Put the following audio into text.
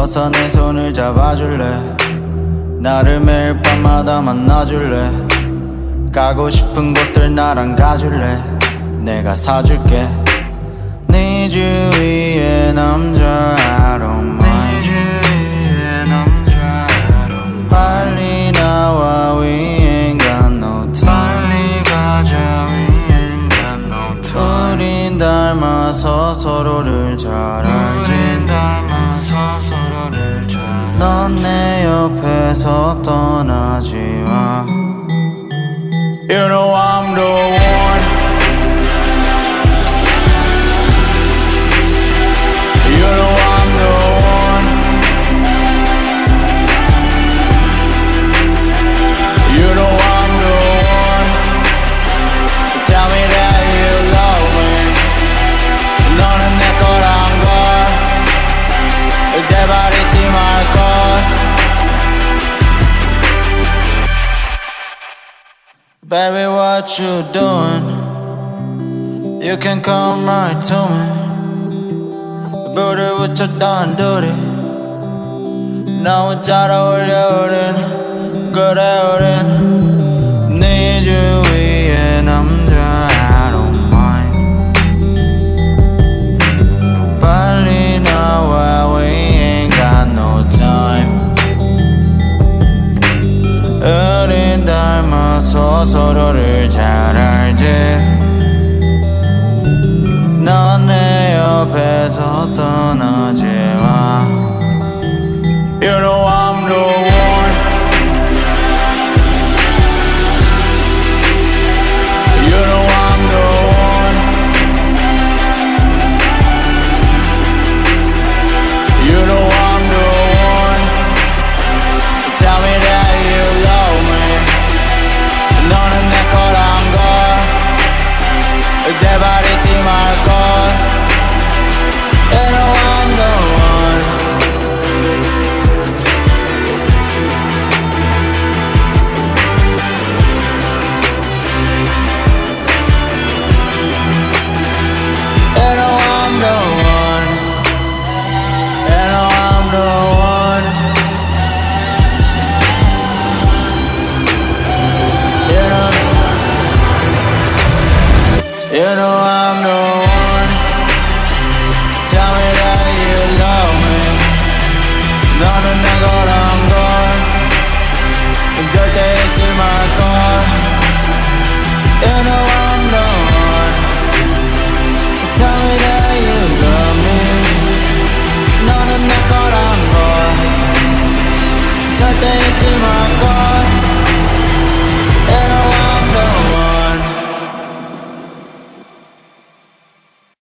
어서 내 손을 잡아줄래? 나를 매일 밤마다 만나줄래? 가고 싶은 곳들 나랑 가줄래? 내가 사줄게. 네 주위에 남자 I don't mind. 빨리 나와 we ain't got no time. 빨리 가자 we ain't got no time. 우린 닮아서 서로를 잘 알지. 넌 내 옆에서 떠나지 마. You know I'm the one. You know I'm the one. You know I'm the one. Tell me that you love me. 너는 내 거란 걸 제발 잊지 말걸. Baby, what you doing? You can come right to me. 부들부터 단둘이 너무 잘 어울려 우린. 그래 우린 네 주위에